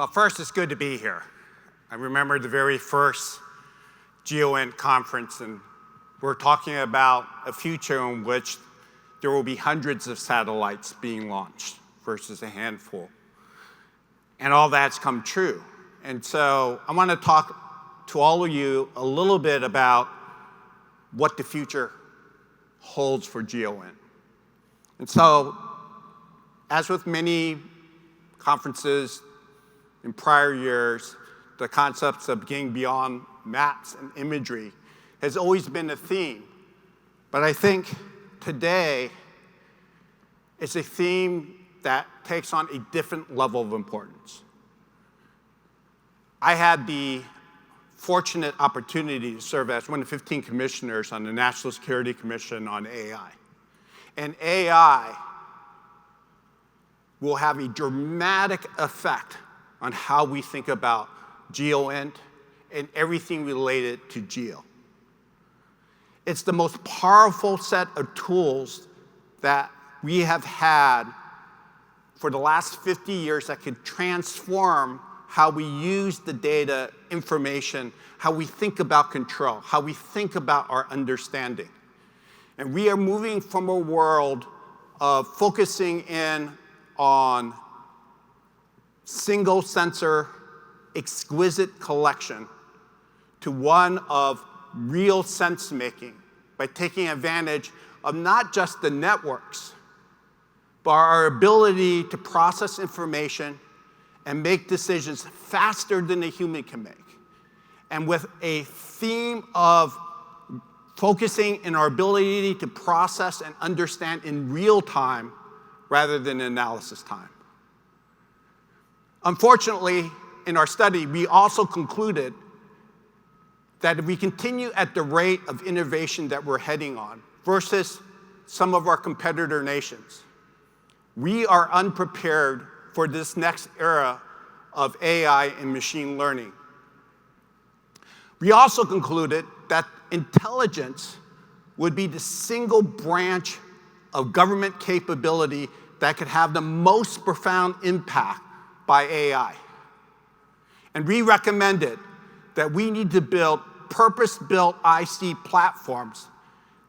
Well, first, it's good to be here. I remember the very first GEOINT conference, and we're talking about a future in which there will be hundreds of satellites being launched versus a handful. And all that's come true. And so I want to talk to all of you a little bit about what the future holds for GEOINT. And so, as with many conferences in prior years, the concepts of getting beyond maps and imagery has always been a theme. But I think today it's a theme that takes on a different level of importance. I had the fortunate opportunity to serve as one of 15 commissioners on the National Security Commission on AI. And AI will have a dramatic effect on how we think about GEOINT and everything related to geo. It's the most powerful set of tools that we have had for the last 50 years that could transform how we use the data, information, how we think about control, how we think about our understanding. And we are moving from a world of focusing in on single sensor, exquisite collection to one of real sense making by taking advantage of not just the networks, but our ability to process information and make decisions faster than a human can make. And with a theme of focusing in our ability to process and understand in real time rather than analysis time. Unfortunately, in our study, we also concluded that if we continue at the rate of innovation that we're heading on versus some of our competitor nations, we are unprepared for this next era of AI and machine learning. We also concluded that intelligence would be the single branch of government capability that could have the most profound impact by AI. And we recommended that we need to build purpose-built IC platforms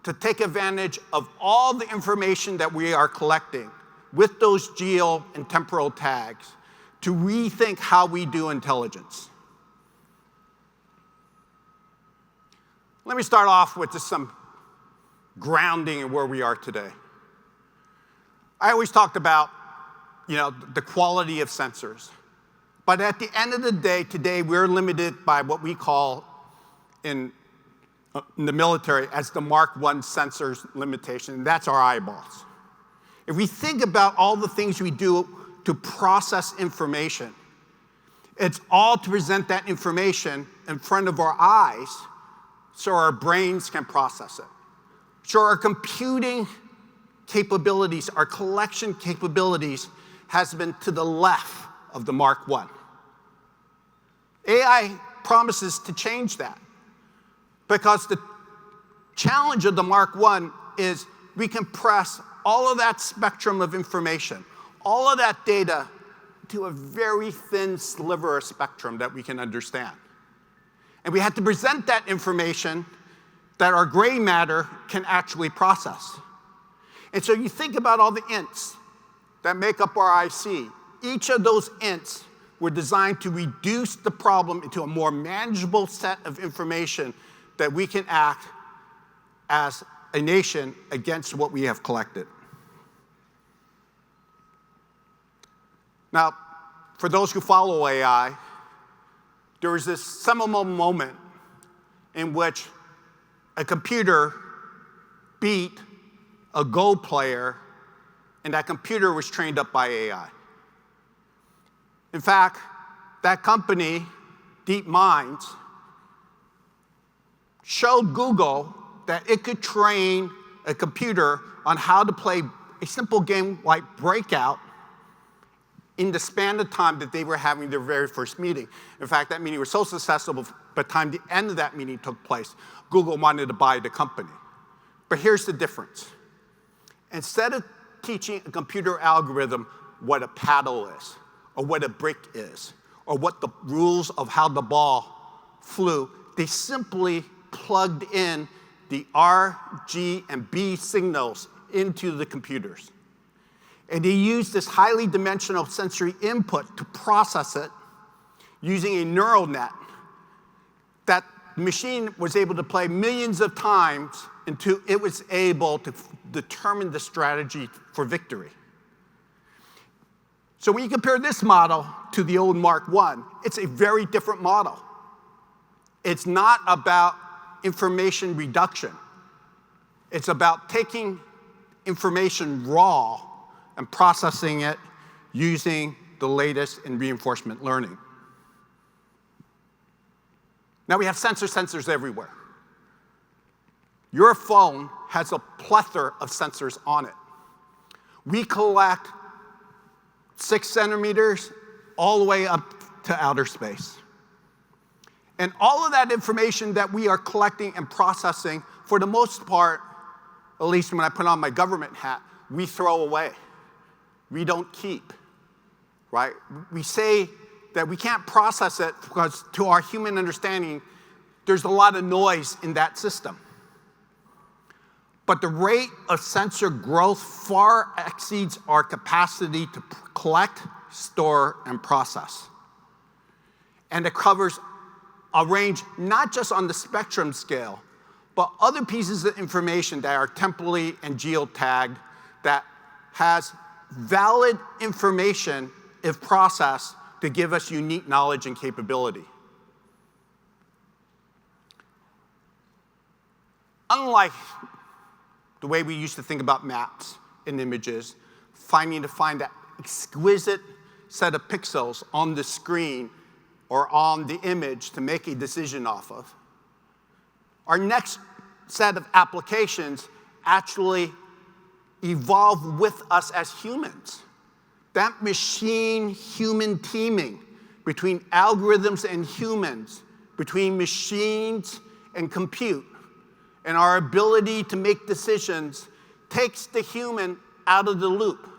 to take advantage of all the information that we are collecting with those geo and temporal tags to rethink how we do intelligence. Let me start off with just some grounding in where we are today. I always talked about, the quality of sensors. But at the end of the day, today, we're limited by what we call in the military as the Mark I sensors limitation, and that's our eyeballs. If we think about all the things we do to process information, it's all to present that information in front of our eyes so our brains can process it. So our computing capabilities, our collection capabilities has been to the left of the Mark I. AI promises to change that because the challenge of the Mark I is we compress all of that spectrum of information, all of that data to a very thin sliver of spectrum that we can understand. And we have to present that information that our gray matter can actually process. And so you think about all the ints that make up our IC. Each of those ints were designed to reduce the problem into a more manageable set of information that we can act as a nation against what we have collected. Now, for those who follow AI, there was this seminal moment in which a computer beat a Go player, and that computer was trained up by AI. In fact, that company, DeepMind, showed Google that it could train a computer on how to play a simple game like Breakout in the span of time that they were having their very first meeting. In fact, that meeting was so successful, by the time the end of that meeting took place, Google wanted to buy the company. But here's the difference. Instead of teaching a computer algorithm what a paddle is, or what a brick is, or what the rules of how the ball flew. They simply plugged in the R, G, and B signals into the computers. And they used this highly dimensional sensory input to process it using a neural net that the machine was able to play millions of times until it was able to determine the strategy for victory. So when you compare this model to the old Mark I, it's a very different model. It's not about information reduction. It's about taking information raw and processing it using the latest in reinforcement learning. Now we have sensors everywhere. Your phone has a plethora of sensors on it. We collect 6 centimeters all the way up to outer space. And all of that information that we are collecting and processing, for the most part, at least when I put on my government hat, we throw away. We don't keep, right? We say that we can't process it because to our human understanding, there's a lot of noise in that system. But the rate of sensor growth far exceeds our capacity to collect, store, and process. And it covers a range not just on the spectrum scale, but other pieces of information that are temporally and geotagged that has valid information if processed to give us unique knowledge and capability. Unlike the way we used to think about maps and images, find that exquisite set of pixels on the screen or on the image to make a decision off of, our next set of applications actually evolve with us as humans. That machine-human teaming between algorithms and humans, between machines and compute, and our ability to make decisions takes the human out of the loop.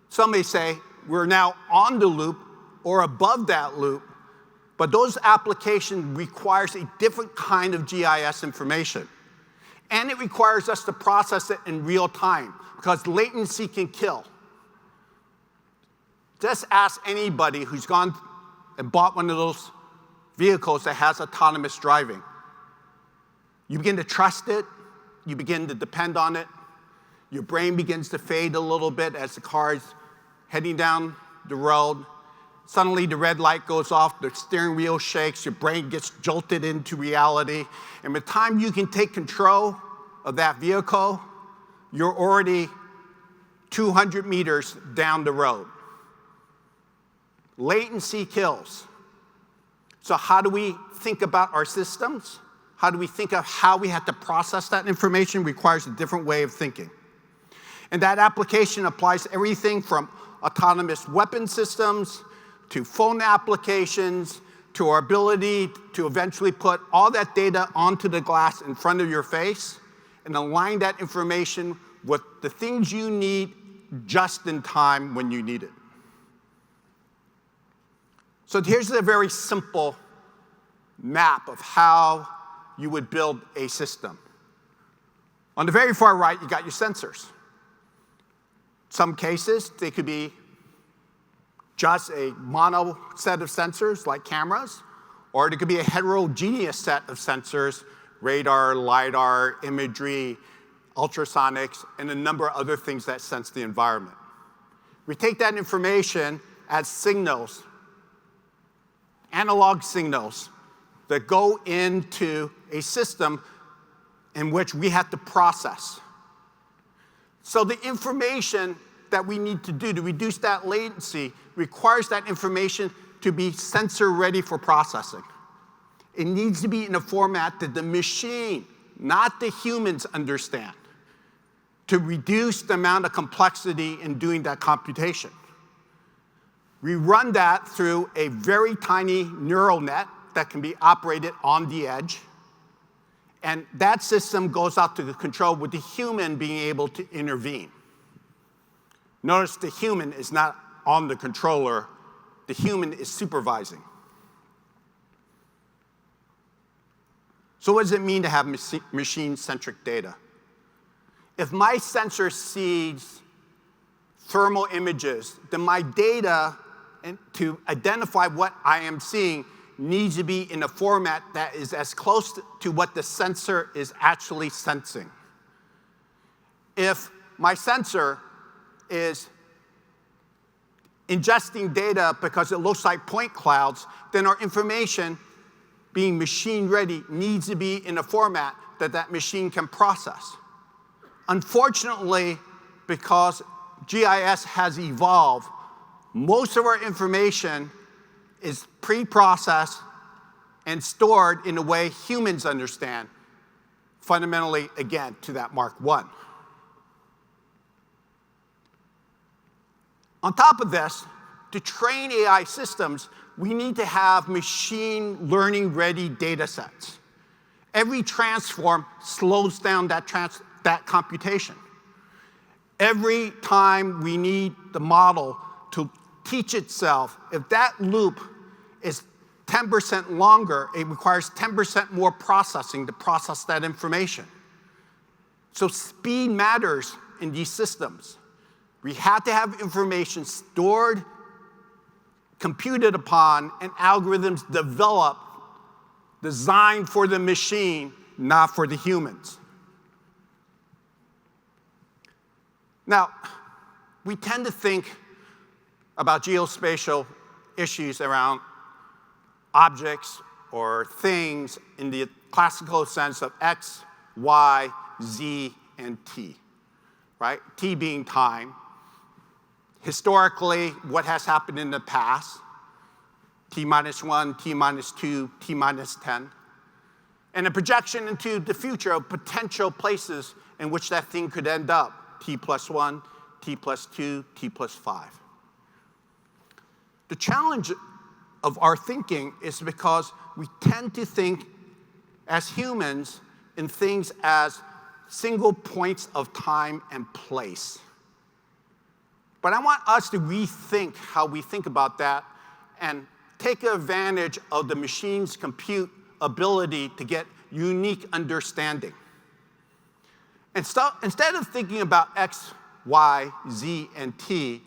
Some may say we're now on the loop or above that loop, but those applications requires a different kind of GIS information. And it requires us to process it in real time because latency can kill. Just ask anybody who's gone and bought one of those vehicles that has autonomous driving. You begin to trust it, you begin to depend on it, your brain begins to fade a little bit as the car is heading down the road. Suddenly the red light goes off, the steering wheel shakes, your brain gets jolted into reality, and by the time you can take control of that vehicle, you're already 200 meters down the road. Latency kills. So how do we think about our systems? How do we think of how we have to process that information? Requires a different way of thinking. And that application applies to everything from autonomous weapon systems to phone applications, to our ability to eventually put all that data onto the glass in front of your face and align that information with the things you need just in time when you need it. So here's a very simple map of how you would build a system. On the very far right, you got your sensors. Some cases, they could be just a mono set of sensors like cameras, or it could be a heterogeneous set of sensors, radar, LiDAR, imagery, ultrasonics, and a number of other things that sense the environment. We take that information as signals, analog signals that go into a system in which we have to process. So the information that we need to do to reduce that latency requires that information to be sensor ready for processing. It needs to be in a format that the machine, not the humans, understand to reduce the amount of complexity in doing that computation. We run that through a very tiny neural net that can be operated on the edge. And that system goes out to the control with the human being able to intervene. Notice the human is not on the controller. the human is supervising. So what does it mean to have machine-centric data? If my sensor sees thermal images, then my data to identify what I am seeing needs to be in a format that is as close to what the sensor is actually sensing. If my sensor is ingesting data because it looks like point clouds, then our information being machine ready needs to be in a format that that machine can process. Unfortunately, because GIS has evolved, most of our information is pre-processed and stored in a way humans understand, fundamentally, again, to that Mark I. On top of this, to train AI systems, we need to have machine learning ready data sets. Every transform slows down that computation. Every time we need the model to teach itself, if that loop is 10% longer, it requires 10% more processing to process that information. So speed matters in these systems. We have to have information stored, computed upon, and algorithms developed, designed for the machine, not for the humans. Now, we tend to think about geospatial issues around objects or things in the classical sense of X, Y, Z, and T, right? T being time. Historically, what has happened in the past, T-1, T-2, T-10, and a projection into the future of potential places in which that thing could end up, T+1, T+2, T+5. The challenge of our thinking is because we tend to think as humans in things as single points of time and place. But I want us to rethink how we think about that and take advantage of the machine's compute ability to get unique understanding. Instead of thinking about X, Y, Z, and T,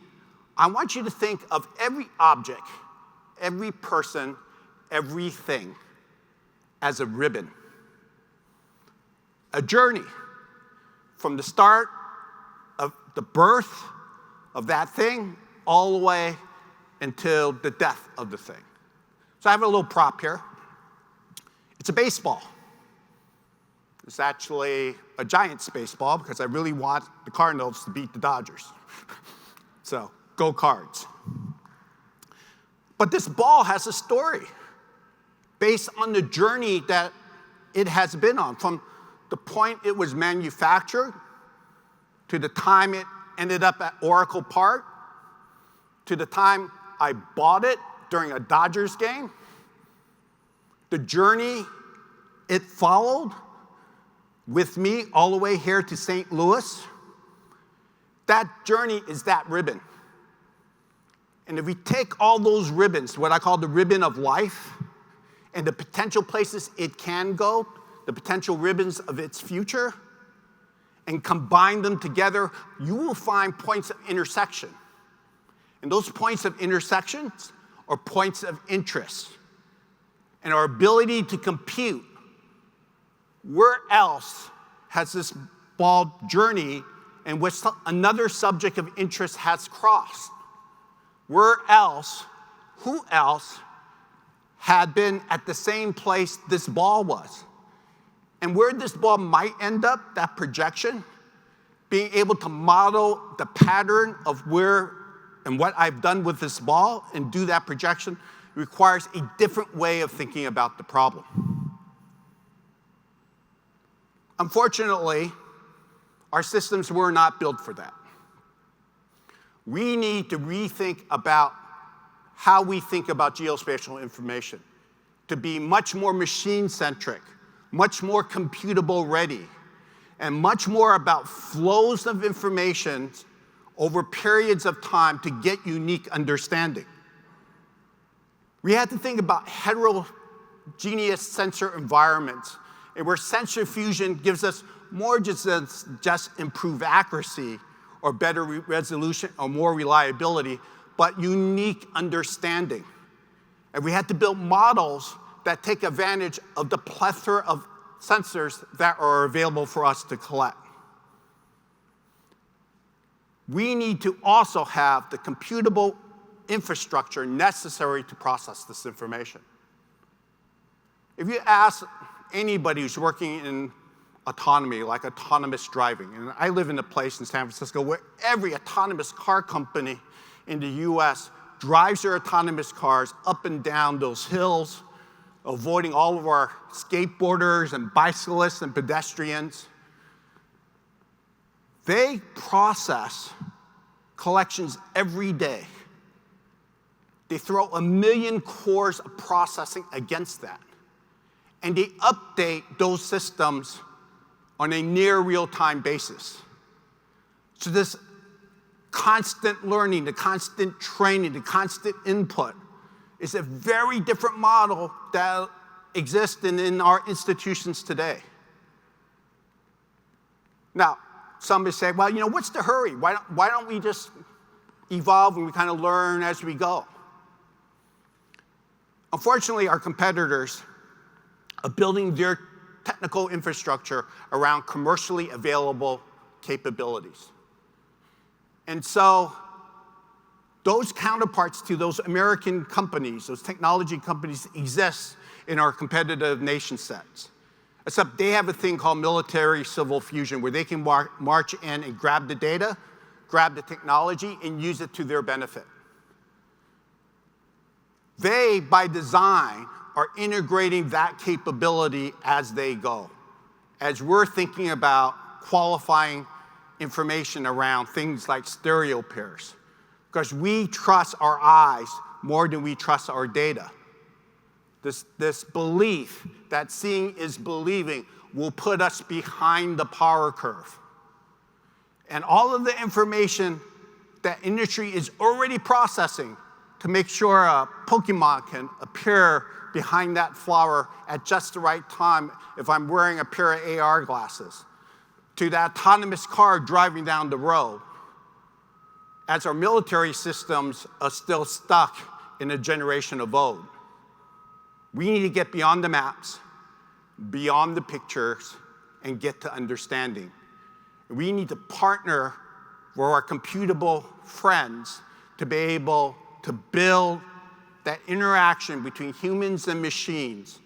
I want you to think of every object, every person, everything as a ribbon. A journey from the start of the birth of that thing all the way until the death of the thing. So I have a little prop here. It's a baseball. It's actually a Giants baseball because I really want the Cardinals to beat the Dodgers. So go Cards. But this ball has a story based on the journey that it has been on, from the point it was manufactured to the time it ended up at Oracle Park, to the time I bought it during a Dodgers game, the journey it followed with me all the way here to St. Louis. That journey is that ribbon. And if we take all those ribbons, what I call the ribbon of life, and the potential places it can go, the potential ribbons of its future, and combine them together, you will find points of intersection. And those points of intersections are points of interest. And our ability to compute where else has this ball journey in which another subject of interest has crossed. Where else, who else had been at the same place this ball was? And where this ball might end up, that projection, being able to model the pattern of where and what I've done with this ball and do that projection requires a different way of thinking about the problem. Unfortunately, our systems were not built for that. We need to rethink about how we think about geospatial information to be much more machine-centric, much more computable ready, and much more about flows of information over periods of time to get unique understanding. We had to think about heterogeneous sensor environments, and where sensor fusion gives us more just improved accuracy or better resolution or more reliability, but unique understanding. And we had to build models that take advantage of the plethora of sensors that are available for us to collect. We need to also have the computable infrastructure necessary to process this information. If you ask anybody who's working in autonomy, like autonomous driving, and I live in a place in San Francisco where every autonomous car company in the US drives their autonomous cars up and down those hills, avoiding all of our skateboarders and bicyclists and pedestrians. They process collections every day. They throw 1 million cores of processing against that. And they update those systems on a near real-time basis. So this constant learning, the constant training, the constant input is a very different model that exists in our institutions today. Now, some may say, well, you know, what's the hurry? Why don't we just evolve and we kind of learn as we go? Unfortunately, our competitors are building their technical infrastructure around commercially available capabilities. And so those counterparts to those American companies, those technology companies, exist in our competitive nation sets. Except they have a thing called military-civil fusion, where they can march in and grab the data, grab the technology, and use it to their benefit. They, by design, are integrating that capability as they go, as we're thinking about qualifying information around things like stereo pairs, because we trust our eyes more than we trust our data. This belief that seeing is believing will put us behind the power curve. And all of the information that industry is already processing to make sure a Pokemon can appear behind that flower at just the right time if I'm wearing a pair of AR glasses, to that autonomous car driving down the road, as our military systems are still stuck in a generation of old. We need to get beyond the maps, beyond the pictures, and get to understanding. We need to partner with our computable friends to be able to build that interaction between humans and machines,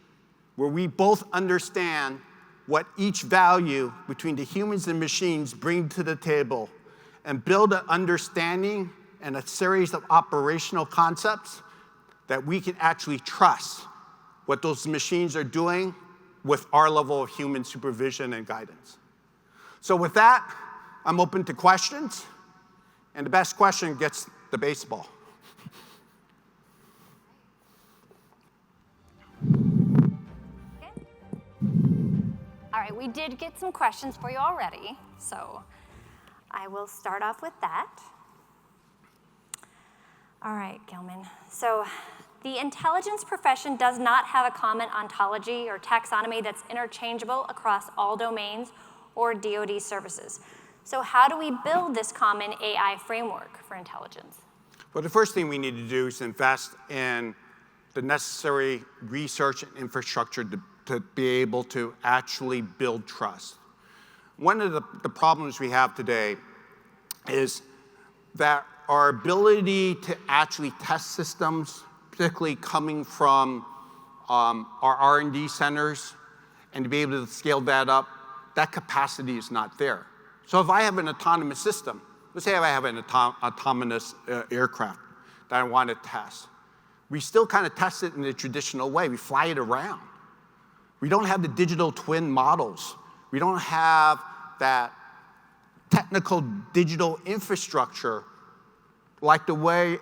where we both understand what each value between the humans and machines bring to the table, and build an understanding and a series of operational concepts that we can actually trust what those machines are doing with our level of human supervision and guidance. So with that, I'm open to questions, and the best question gets the baseball. All right, we did get some questions for you already, so I will start off with that. All right, Gilman. So the intelligence profession does not have a common ontology or taxonomy that's interchangeable across all domains or DoD services. So how do we build this common AI framework for intelligence? Well, the first thing we need to do is invest in the necessary research and infrastructure to be able to actually build trust. One of the problems we have today is that our ability to actually test systems, particularly coming from our R&D centers, and to be able to scale that up, that capacity is not there. So if I have an autonomous system, let's say I have an autonomous aircraft that I want to test, we still kind of test it in the traditional way. We fly it around. We don't have the digital twin models. We don't have that technical digital infrastructure like the way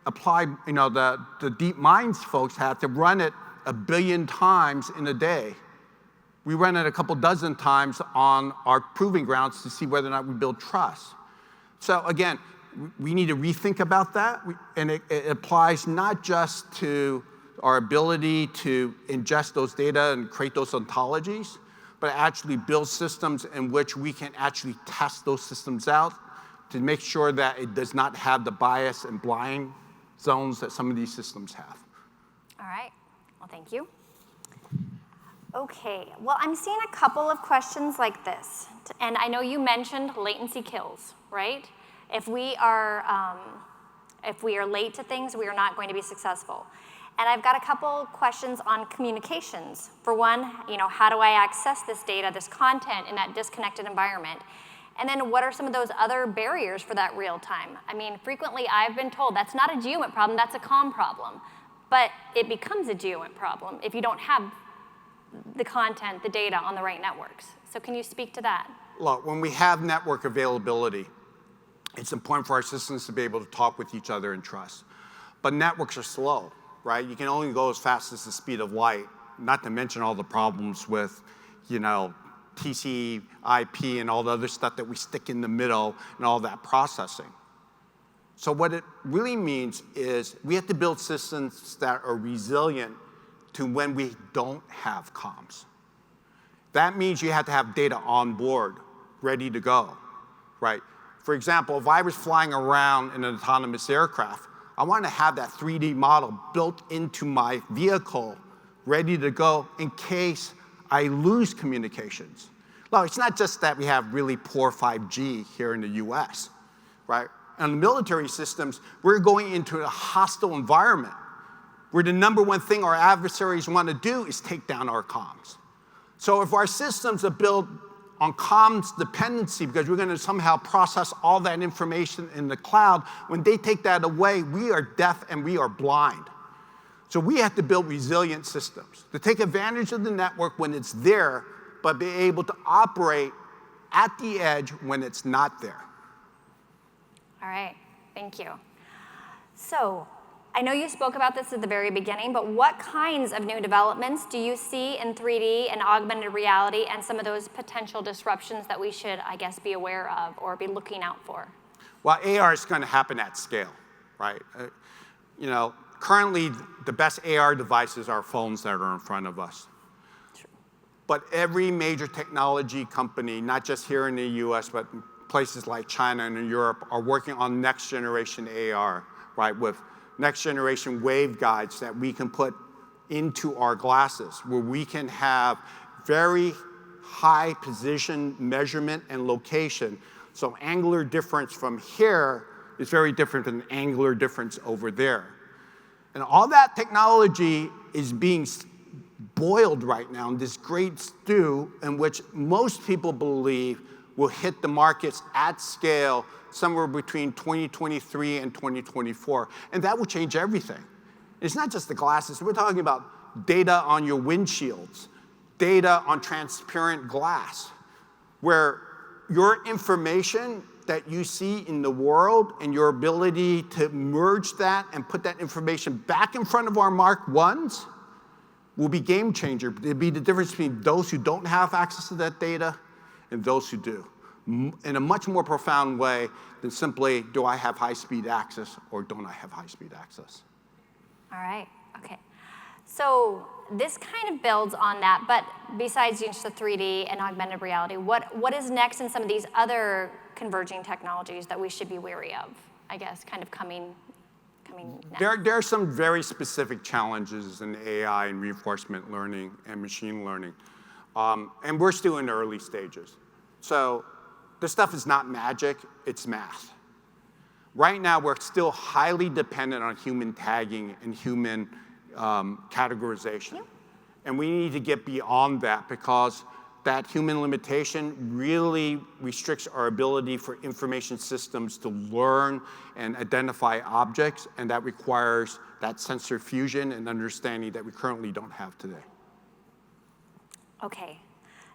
applied, the deep minds folks have to run it 1 billion times in a day. We run it a couple dozen times on our proving grounds to see whether or not we build trust. So again, we need to rethink about that, and it applies not just to our ability to ingest those data and create those ontologies, but actually build systems in which we can actually test those systems out to make sure that it does not have the bias and blind zones that some of these systems have. All right. Well, thank you. OK. Well, I'm seeing a couple of questions like this. And I know you mentioned latency kills, right? If we are late to things, we are not going to be successful. And I've got a couple questions on communications. For one, how do I access this data, this content in that disconnected environment? And then what are some of those other barriers for that real time? I mean, frequently I've been told that's not a GEOINT problem, that's a comm problem. But it becomes a GEOINT problem if you don't have the content, the data on the right networks. So can you speak to that? Look, when we have network availability, it's important for our systems to be able to talk with each other and trust. But networks are slow, right? You can only go as fast as the speed of light, not to mention all the problems with, TCP, IP, and all the other stuff that we stick in the middle and all that processing. So what it really means is we have to build systems that are resilient to when we don't have comms. That means you have to have data on board, ready to go, right? For example, if I was flying around in an autonomous aircraft, I want to have that 3D model built into my vehicle, ready to go in case I lose communications. Now, it's not just that we have really poor 5G here in the US, right? On the military systems, we're going into a hostile environment where the #1 thing our adversaries want to do is take down our comms. So if our systems are built on comms dependency because we're going to somehow process all that information in the cloud, when they take that away, we are deaf and we are blind. So we have to build resilient systems to take advantage of the network when it's there, but be able to operate at the edge when it's not there. All right, thank you. So I know you spoke about this at the very beginning, but what kinds of new developments do you see in 3D and augmented reality and some of those potential disruptions that we should, I guess, be aware of or be looking out for? Well, AR is going to happen at scale, right? Currently, the best AR devices are phones that are in front of us. True. But every major technology company, not just here in the US, but places like China and Europe, are working on next generation AR, right? With next generation waveguides that we can put into our glasses, where we can have very high position measurement and location. So angular difference from here is very different than angular difference over there. And all that technology is being boiled right now in this great stew in which most people believe will hit the markets at scale somewhere between 2023 and 2024. And that will change everything. It's not just the glasses. We're talking about data on your windshields, data on transparent glass, where your information that you see in the world and your ability to merge that and put that information back in front of our Mark 1s will be game changer. It'll be the difference between those who don't have access to that data and those who do, in a much more profound way than simply, do I have high-speed access or don't I have high-speed access? All right, okay. So this kind of builds on that, but besides just the 3D and augmented reality, what is next in some of these other converging technologies that we should be wary of, I guess, kind of coming next? There are some very specific challenges in AI and reinforcement learning and machine learning. And we're still in the early stages. So this stuff is not magic, it's math. Right now, we're still highly dependent on human tagging and human categorization. Yeah. And we need to get beyond that because that human limitation really restricts our ability for information systems to learn and identify objects, and that requires that sensor fusion and understanding that we currently don't have today. Okay.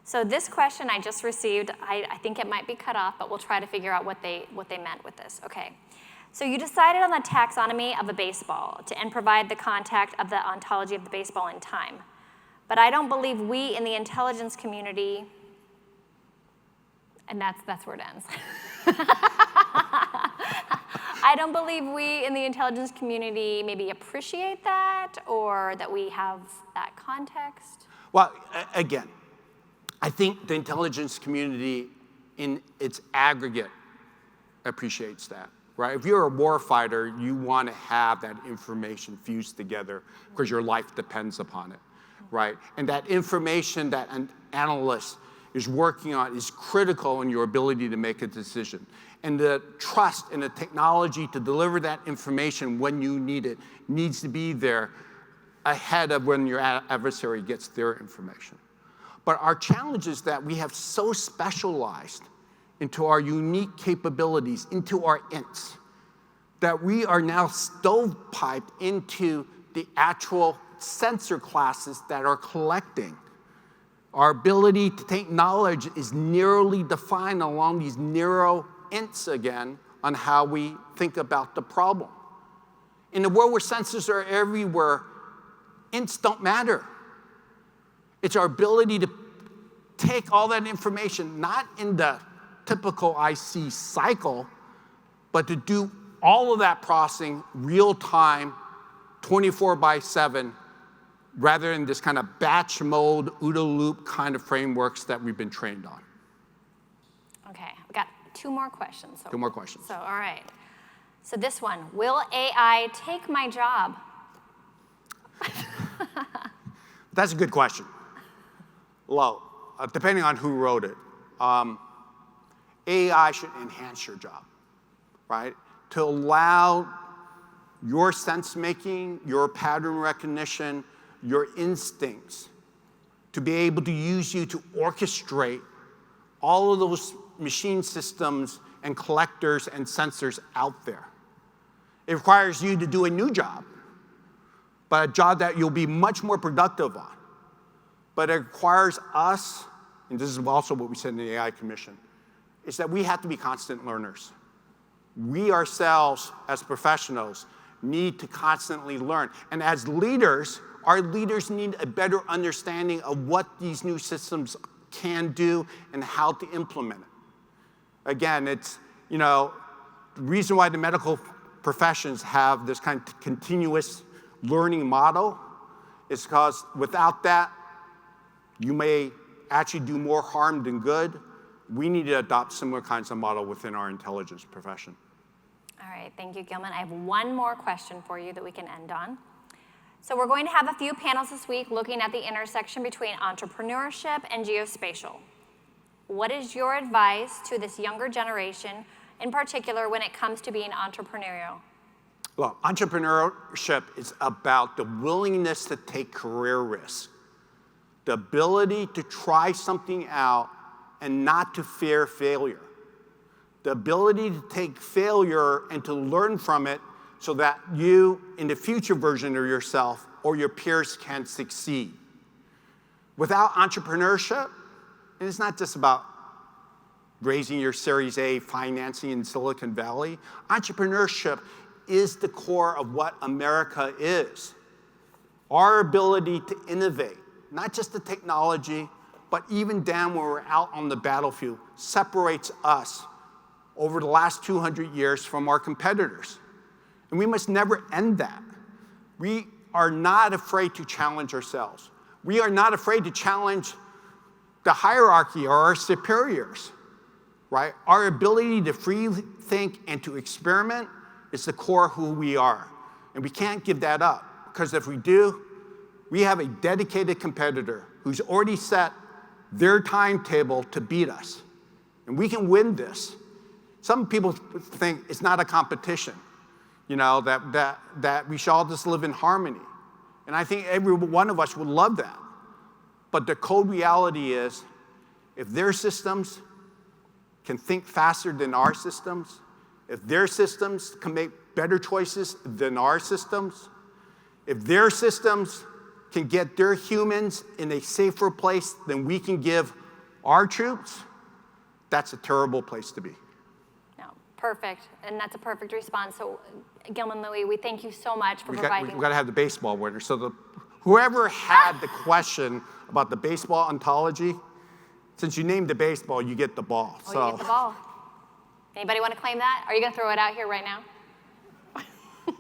So this question I just received, I think it might be cut off, but we'll try to figure out what they meant with this. Okay. So you decided on the taxonomy of a baseball and provide the contact of the ontology of the baseball in time. But I don't believe we in the intelligence community, and that's where it ends. I don't believe we in the intelligence community maybe appreciate that or that we have that context. Well, again, I think the intelligence community in its aggregate appreciates that, right? If you're a war fighter, you want to have that information fused together because your life depends upon it, right? And that information that an analyst is working on is critical in your ability to make a decision. And the trust in the technology to deliver that information when you need it needs to be there ahead of when your adversary gets their information. But our challenge is that we have so specialized into our unique capabilities, into our ints, that we are now stovepiped into the actual sensor classes that are collecting. Our ability to take knowledge is narrowly defined along these narrow ints again on how we think about the problem. In a world where sensors are everywhere, ints don't matter. It's our ability to take all that information, not in the typical IC cycle, but to do all of that processing real time, 24/7, rather than this kind of batch mode, OODA loop kind of frameworks that we've been trained on. Okay, I've got two more questions. Two more questions. So, all right. So this one, will AI take my job? That's a good question. Well, depending on who wrote it, AI should enhance your job, right? To allow your sense making, your pattern recognition, your instincts to be able to use you to orchestrate all of those machine systems and collectors and sensors out there. It requires you to do a new job, but a job that you'll be much more productive on. But it requires us, and this is also what we said in the AI Commission, is that we have to be constant learners. We ourselves, as professionals, need to constantly learn. And as leaders, our leaders need a better understanding of what these new systems can do and how to implement it. Again, it's, the reason why the medical professions have this kind of continuous learning model is because without that, you may actually do more harm than good. We need to adopt similar kinds of model within our intelligence profession. All right, thank you, Gilman. I have one more question for you that we can end on. So we're going to have a few panels this week looking at the intersection between entrepreneurship and geospatial. What is your advice to this younger generation, in particular when it comes to being entrepreneurial? Well, entrepreneurship is about the willingness to take career risks, the ability to try something out and not to fear failure, the ability to take failure and to learn from it so that you, in the future version of yourself or your peers, can succeed. Without entrepreneurship, and it's not just about raising your Series A financing in Silicon Valley, entrepreneurship is the core of what America is. Our ability to innovate, not just the technology, but even down when we're out on the battlefield, separates us over the last 200 years from our competitors. And we must never end that. We are not afraid to challenge ourselves. We are not afraid to challenge the hierarchy or our superiors, right? Our ability to freely think and to experiment is the core of who we are. And we can't give that up, because if we do, we have a dedicated competitor who's already set their timetable to beat us. And we can win this. Some people think it's not a competition, that we should all just live in harmony. And I think every one of us would love that. But the cold reality is, if their systems can think faster than our systems, if their systems can make better choices than our systems, if their systems can get their humans in a safer place than we can give our troops, that's a terrible place to be. No, perfect, and that's a perfect response. So, Gilman, Louie, we thank you so much for providing. We've got to have the baseball winner. So whoever had the question about the baseball ontology, since you named the baseball, you get the ball. You get the ball. Anybody want to claim that? Are you going to throw it out here right now?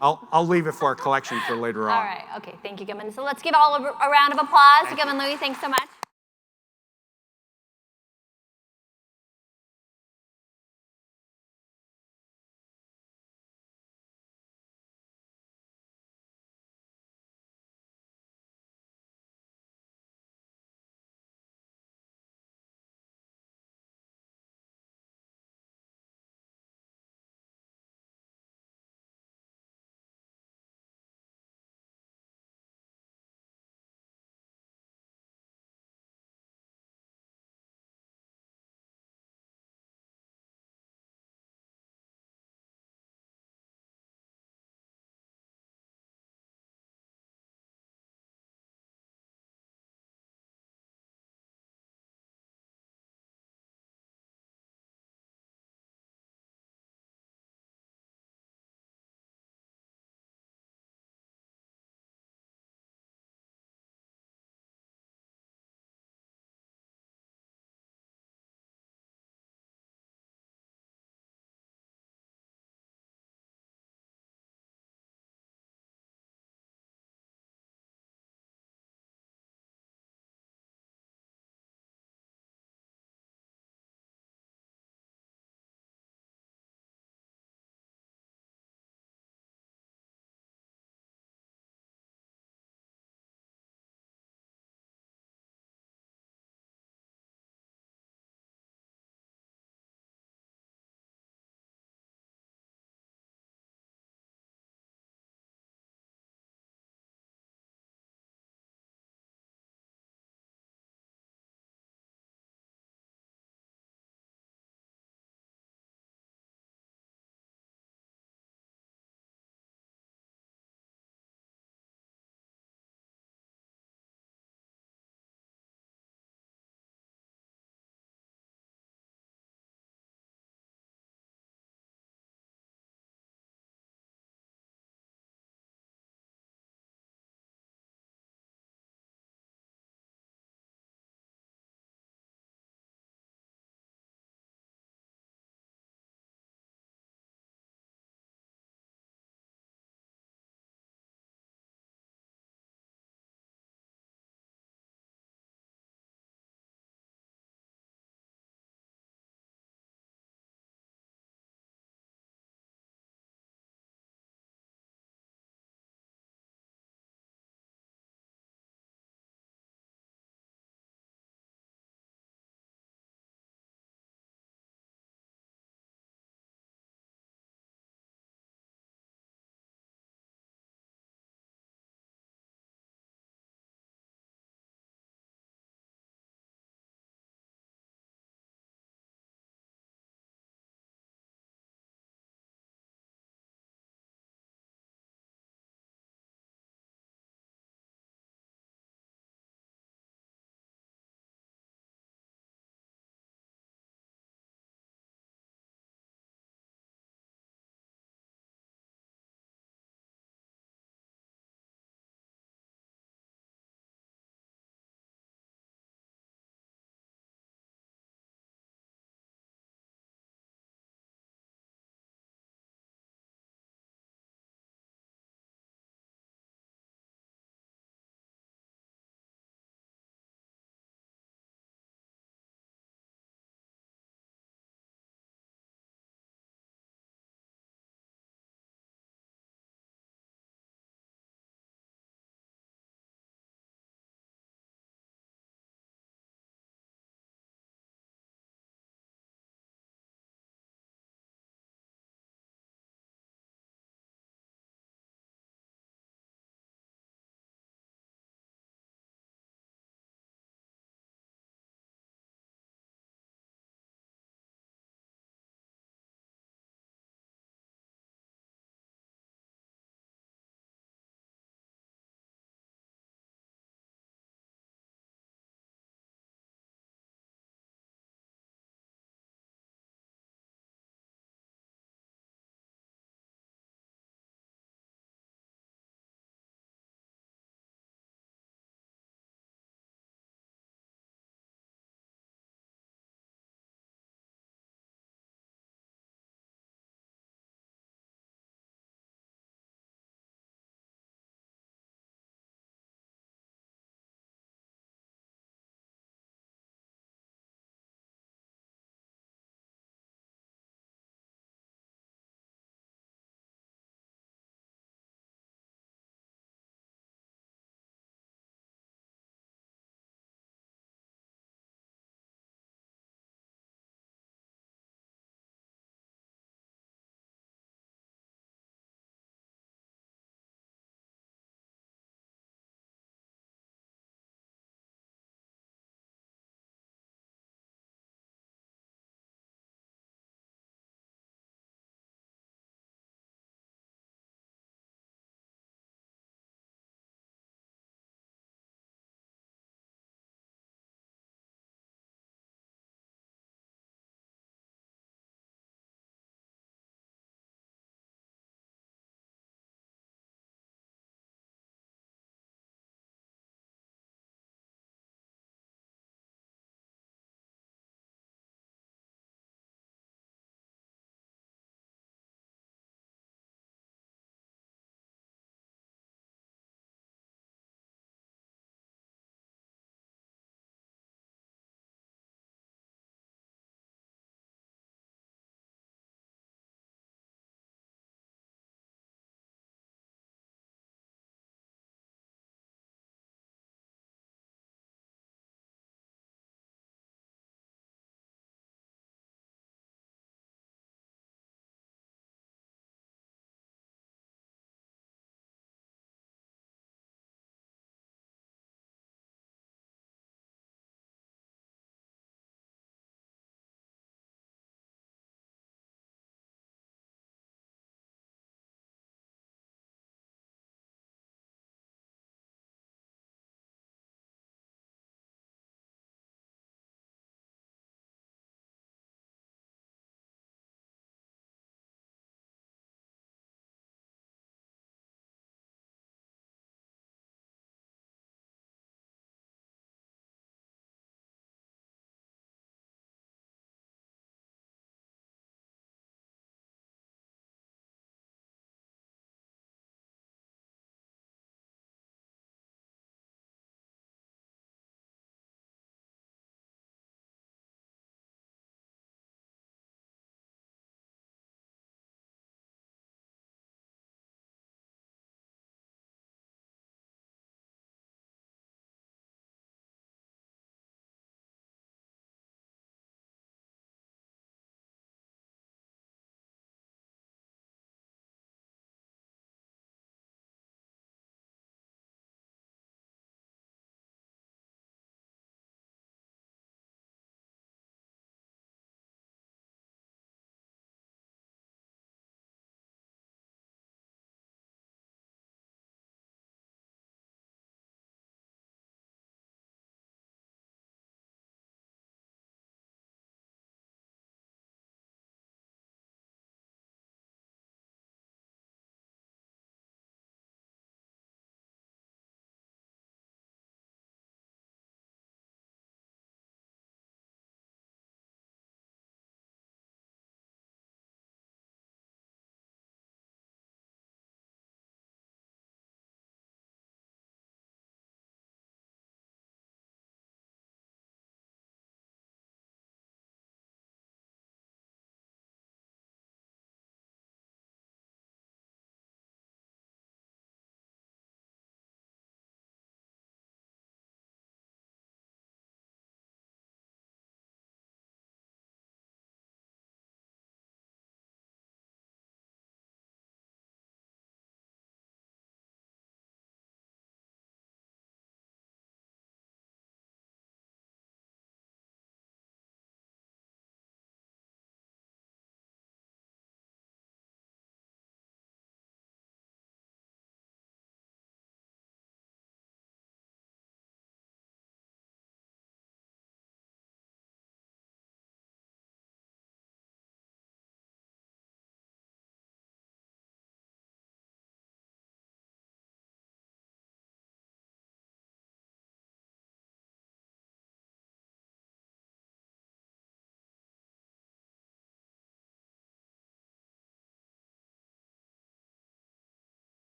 I'll leave it for our collection for later on. All right, okay, thank you, Gilman. So let's give all a round of applause to Gilman Louie. Thanks so much.